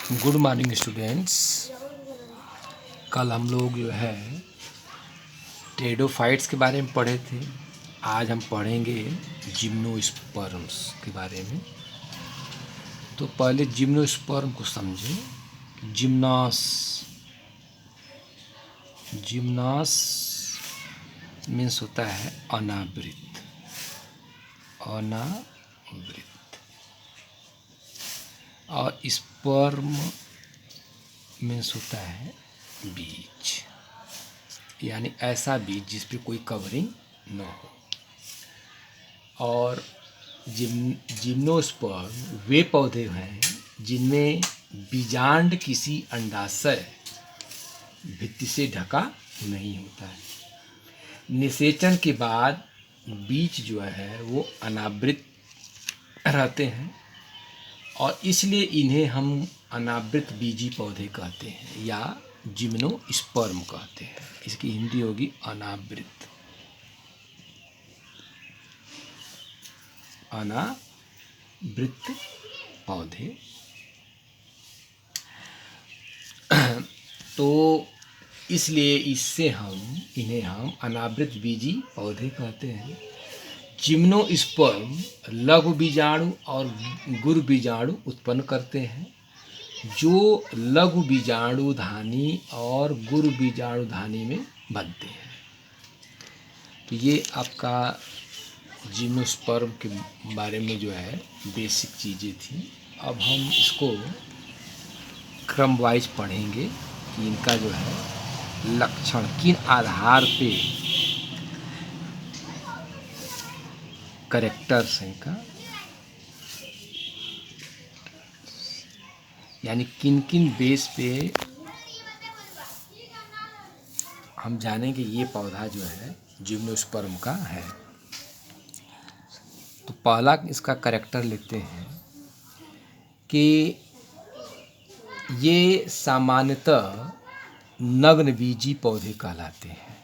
Good morning students. कल हम लोग जो है टेरिडोफाइट्स के बारे में पढ़े थे। आज हम पढ़ेंगे जिम्नोस्पर्म्स के बारे में। तो पहले जिम्नोस्पर्म को समझें। जिम्नास जिम्नास मीन्स होता है अनावृत। अनावृत और स्पर्म मीन्स होता है बीज, यानी ऐसा बीज जिस पे कोई कवरिंग न हो। और जिम्नोस्पर्म वे पौधे हैं जिनमें बीजांड किसी अंडाशय भित्ति से ढका नहीं होता है। निषेचन के बाद बीज जो है वो अनावृत रहते हैं और इसलिए इन्हें हम अनावृत बीजी पौधे कहते हैं या जिम्नोस्पर्म कहते हैं। इसकी हिंदी होगी अनावृत। अनावृत पौधे। तो इसलिए इन्हें हम अनावृत बीजी पौधे कहते हैं। जिम्नोस्पर्म लघु बीजाणु और गुरु बीजाणु उत्पन्न करते हैं, जो लघु बीजाणुधानी और गुरु बीजाणुधानी में बनते हैं। तो ये आपका जिम्नोस्पर्म के बारे में जो है बेसिक चीज़ें थी। अब हम इसको क्रम वाइज पढ़ेंगे कि इनका जो है लक्षण किन आधार पे कैरेक्टर्स हैं इनका, यानी किन किन बेस पे हम जानेंगे ये पौधा जो है जिम्नोस्पर्म का है। तो पहला इसका कैरेक्टर लेते हैं कि ये सामान्यतः नग्न बीजी पौधे कहलाते हैं।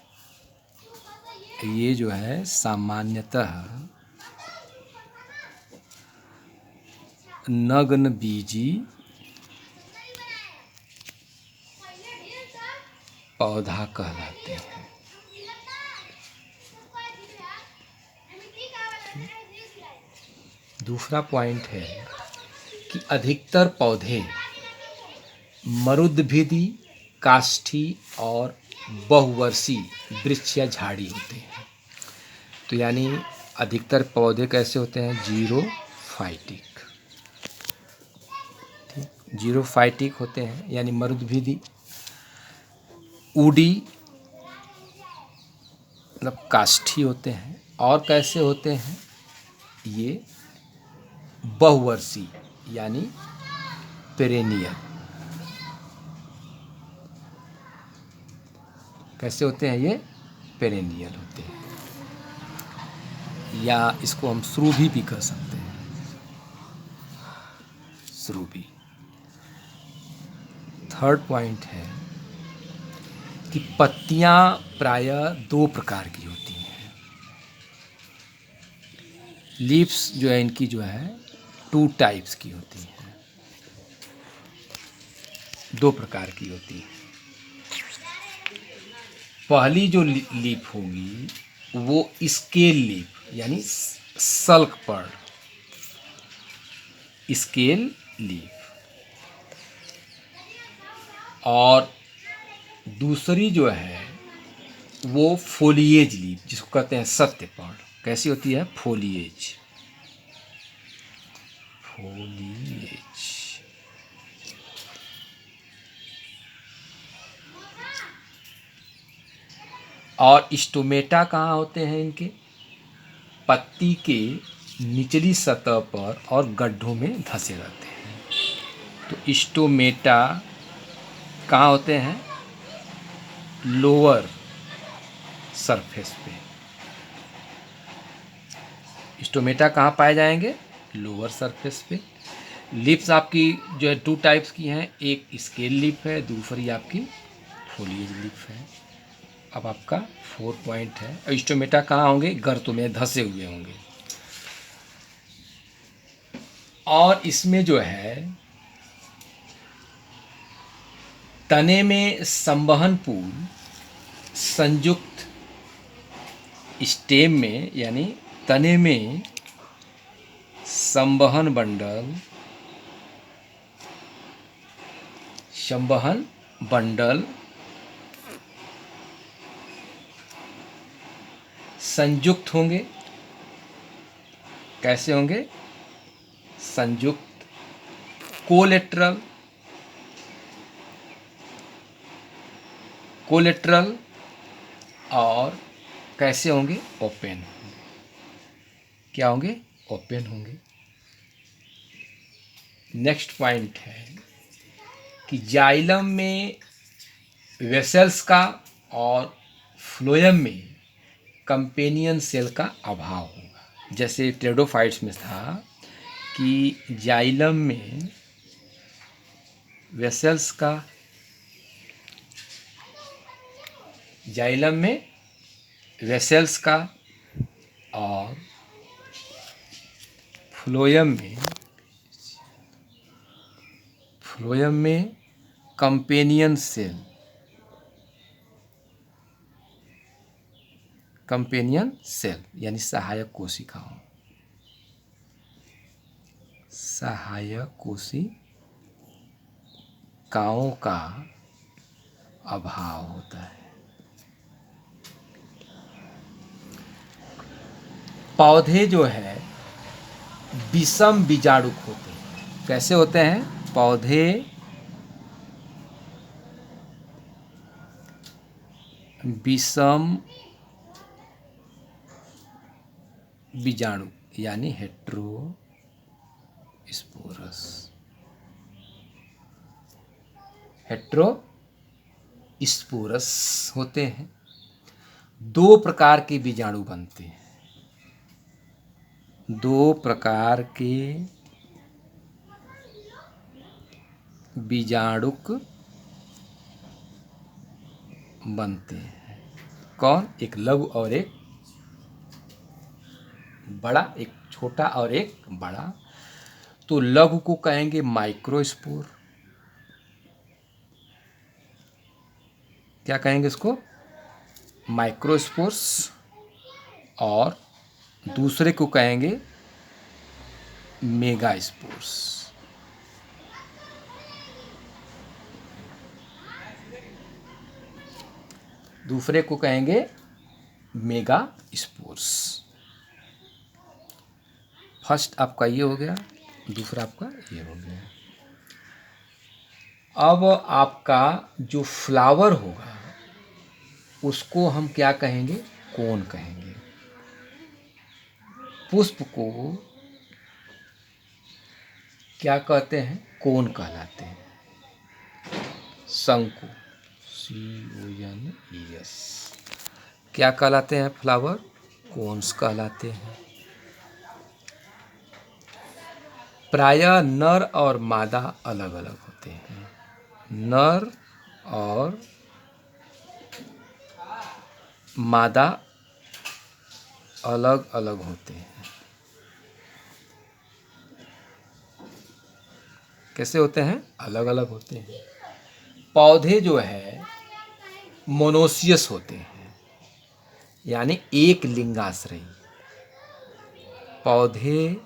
ये जो है सामान्यतः नग्न बीजी पौधा कहलाते हैं। दूसरा पॉइंट है कि अधिकतर पौधे मरुद्भिदी, काष्ठी और बहुवर्षी वृक्ष या झाड़ी होते हैं। तो यानी अधिकतर पौधे कैसे होते हैं? जीरोफाइटिक। जीरोफाइटिक होते हैं, यानी मरुद्भिदी, ऊडी मतलब काष्ठी होते हैं। और कैसे होते हैं ये? बहुवर्षी यानी पेरेनियल। कैसे होते हैं ये? पेरेनियल होते हैं, या इसको हम श्रुभी भी कह सकते हैं। श्रुभी। थर्ड पॉइंट है कि पत्तियां प्रायः दो प्रकार की होती हैं। लीव्स जो है इनकी जो है 2 टाइप्स की होती हैं, 2 प्रकार की होती हैं। पहली जो लीफ होगी वो स्केल लीफ यानी सल्क पर स्केल लीफ, और दूसरी जो है वो फोलिएज लीफ जिसको कहते हैं सत्यपर्ण। कैसी होती है? फोलिएज। फोलिएज। और स्टोमेटा कहाँ होते हैं इनके? पत्ती के निचली सतह पर और गड्ढों में धंसे रहते हैं। तो स्टोमेटा कहाँ होते हैं? लोअर सरफेस पे। स्टोमेटा कहाँ पाए जाएंगे? लोअर सरफेस पे। लिप्स आपकी जो है 2 टाइप्स की हैं, एक स्केल लिप है, दूसरी आपकी फोलिएज लिप है। अब आपका 4 पॉइंट है, स्टोमेटा कहाँ होंगे? गर्तों में धंसे हुए होंगे। और इसमें जो है तने में संवहन पूल, संयुक्त स्टेम में यानी तने में संवहन बंडल संयुक्त होंगे। कैसे होंगे? संयुक्त। कोलेट्रल और कैसे होंगे? ओपन। क्या होंगे? ओपन होंगे। नेक्स्ट पॉइंट है कि जाइलम में वेसल्स का और फ्लोएम में कंपेनियन सेल का अभाव होगा। जैसे टेरिडोफाइट्स में था कि जाइलम में वेसल्स का और फ्लोएम में कंपेनियन सेल यानी सहायक कोशिकाओं का अभाव होता है। पौधे जो है विषम बीजाणुक होते हैं। कैसे होते हैं? पौधे विषम बीजाणु यानी हेट्रोस्पोरस होते हैं। दो प्रकार के बीजाणु बनते हैं। दो प्रकार के बीजाणुक बनते हैं। कौन? एक लघु और एक बड़ा, एक छोटा और एक बड़ा। तो लघु को कहेंगे माइक्रोस्पोर। क्या कहेंगे इसको? माइक्रोस्पोर्स। और दूसरे को कहेंगे मेगास्पोर्स। दूसरे को कहेंगे मेगास्पोर्स। फर्स्ट आपका ये हो गया, दूसरा आपका ये हो गया। अब आपका जो फ्लावर होगा उसको हम क्या कहेंगे? कोन कहेंगे। पुष्प को क्या कहते हैं? कोन कहलाते हैं। शंकु CONES क्या कहलाते हैं? फ्लावर कोन्स कहलाते हैं। प्रायः नर और मादा अलग अलग होते हैं। नर और मादा अलग अलग होते हैं। कैसे होते हैं? अलग अलग होते हैं। पौधे जो है मोनोसियस होते हैं यानी एक लिंगाश्रयी। पौधे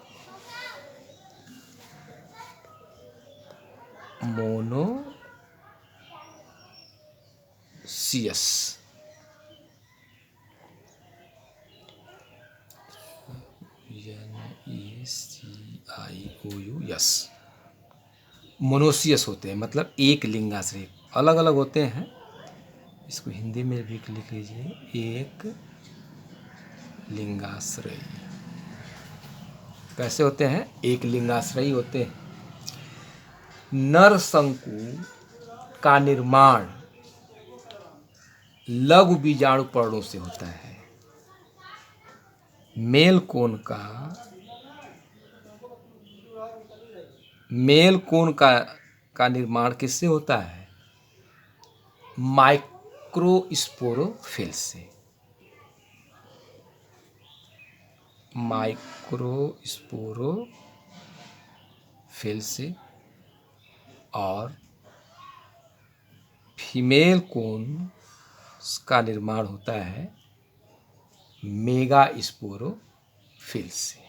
मोनोसियस मोनोसियस होते हैं, मतलब एक लिंगाश्रयी। अलग अलग होते हैं। इसको हिंदी में भी लिख लीजिए, एक लिंगाश्रयी। कैसे होते हैं? एक लिंगाश्रयी होते हैं। नर शंकु का निर्माण लघु बीजाणु पर्णों से होता है। मेल कोन का निर्माण किससे होता है? माइक्रोस्पोरोफिल से। और फीमेल कोन का निर्माण होता है मेगा स्पोरोफिल से।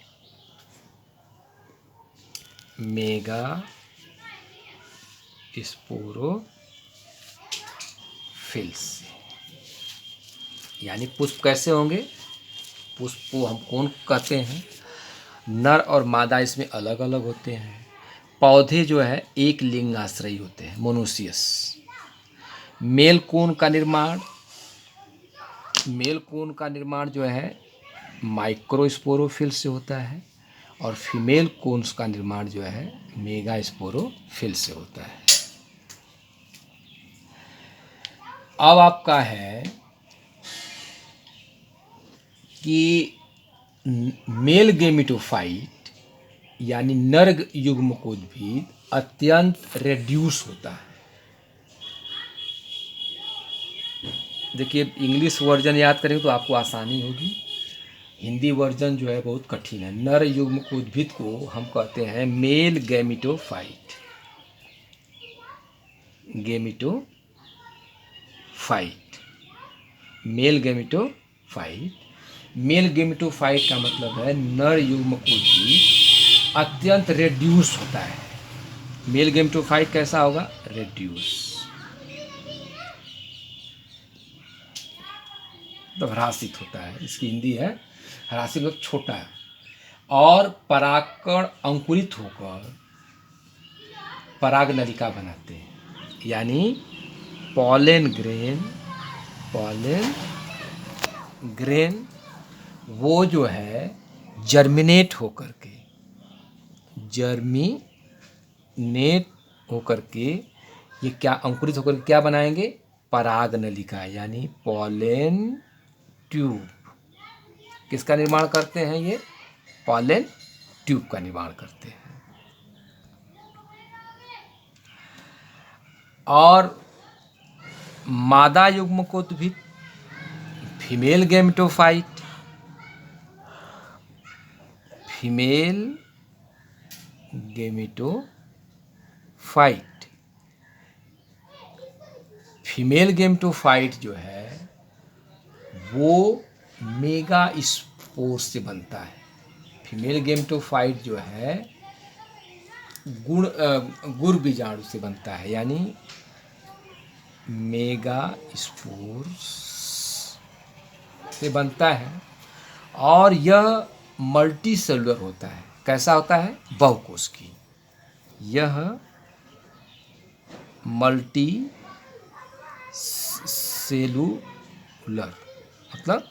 मेगा स्पोरोफिल से, यानी पुष्प कैसे होंगे? पुष्प को हम कौन कहते हैं? नर और मादा इसमें अलग अलग होते हैं। पौधे जो है एक लिंगाश्रयी होते हैं, मोनोसियस। मेल कोन का निर्माण जो है माइक्रोस्पोरोफिल से होता है, और फीमेल कोन्स का निर्माण जो है मेगा स्पोरोफिल से होता है। अब आपका है कि मेल गेमिटोफाइट यानी नर युग्मकोद्भिद अत्यंत रेड्यूस होता है। देखिए, इंग्लिश वर्जन याद करेंगे तो आपको आसानी होगी, हिंदी वर्जन जो है बहुत कठिन है। नर युग्मकोद्भिद को हम कहते हैं मेल गेमिटोफाइट। मेल गेमिटोफाइट का मतलब है नर युग्मकोद्भिद अत्यंत रेड्यूस होता है। मेल गेमिटोफाइट कैसा होगा? रेड्यूस, तो ह्रासित होता है। इसकी हिंदी है ह्रासित, मतलब छोटा है। और परागकण अंकुरित होकर पराग नलिका बनाते हैं, यानी पॉलन ग्रेन वो जो है जर्मिनेट होकर के ये क्या अंकुरित होकर क्या बनाएंगे? पराग नलिका, यानी पॉलन ट्यूब। किसका निर्माण करते हैं? ये पॉलन ट्यूब का निर्माण करते हैं। और मादा युग्मकोद्भिद फीमेल गेमिटोफाइट, फीमेल गेमिटोफाइट जो है वो मेगा स्पोर से बनता है। फीमेल गेमिटोफाइट जो है गुण बीजाणु से बनता है, यानी मेगा स्पोर से बनता है। और यह मल्टी सेलुलर होता है। कैसा होता है? बहुकोशिकीय। यह मल्टी सेलुलर मतलब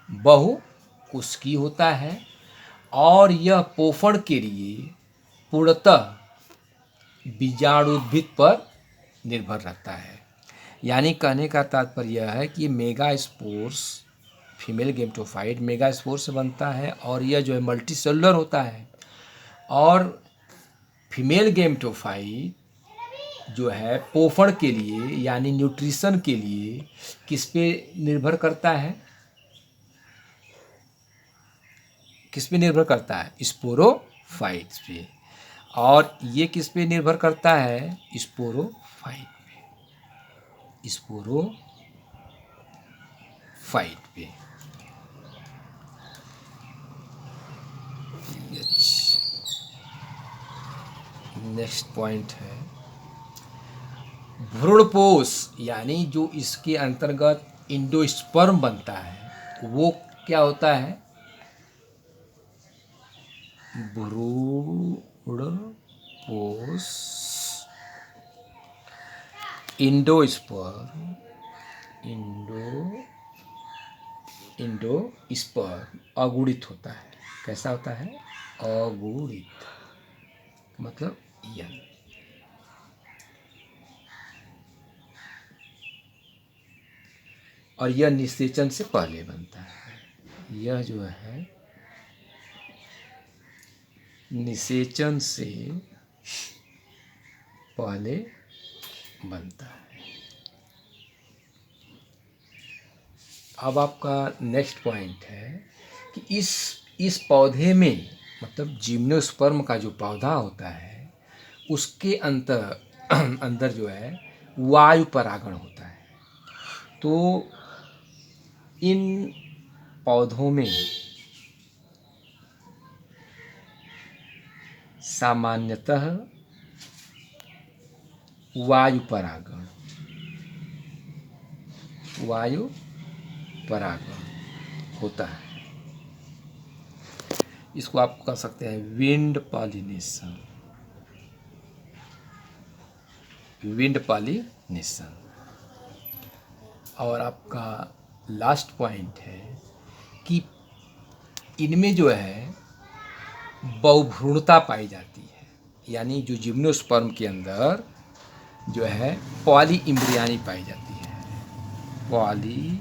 बहुकोशिकीय होता है, और यह पोषण के लिए पूर्णतः बीजाणुद्भिद पर निर्भर रहता है। यानी कहने का तात्पर्य यह है कि mega spores, female gametophyte mega spore से बनता है, और यह जो है मल्टी सेलुलर होता है। और फीमेल गेमिटोफाइट जो है पोषण के लिए यानी न्यूट्रिशन के लिए किस पे निर्भर करता है? किस पे निर्भर करता है? स्पोरोफाइट्स पे। और ये किस पे निर्भर करता है? स्पोरोफाइट पे। नेक्स्ट पॉइंट है भ्रूणपोष, यानी जो इसके अंतर्गत इंडोस्पर्म बनता है वो क्या होता है? भ्रूणपोष इंडोस्पर्म अगुणित होता है। कैसा होता है? अगुणित, मतलब यंग। और यह निषेचन से पहले बनता है। यह जो है निषेचन से पहले बनता है। अब आपका नेक्स्ट पॉइंट है कि इस पौधे में, मतलब जिम्नोस्पर्म का जो पौधा होता है उसके अंदर जो है वायु परागण होता है। तो इन पौधों में सामान्यतः वायु परागण होता है। इसको आप कह सकते हैं विंड पॉलिनेशन। और आपका लास्ट पॉइंट है कि इनमें जो है बहुभ्रूणता पाई जाती है, यानी जो जिम्नोस्पर्म के अंदर जो है पॉली इम्ब्रियानी पाई जाती है, पॉली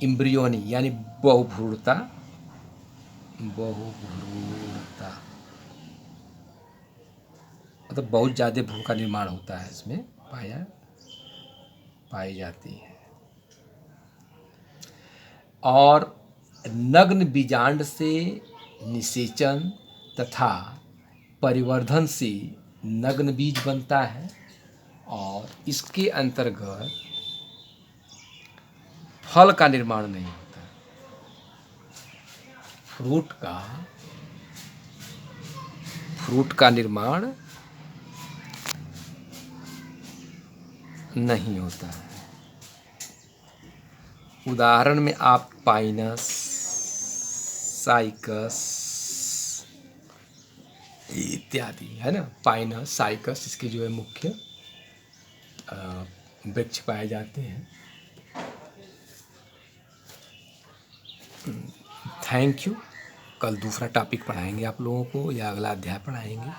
इम्ब्रियोनी यानी बहुभ्रूणता मतलब बहुत ज़्यादा भ्रूण का निर्माण होता है, इसमें पाई जाती है। और नग्न बीजांड से निषेचन तथा परिवर्धन से नग्न बीज बनता है, और इसके अंतर्गत फल का निर्माण नहीं होता। फ्रूट का निर्माण नहीं होता है। उदाहरण में आप पाइनस, साइकस इत्यादि है ना, पाइनस, साइकस इसके जो है मुख्य वृक्ष पाए जाते हैं। Thank you. कल दूसरा टॉपिक पढ़ाएंगे आप लोगों को, या अगला अध्याय पढ़ाएंगे।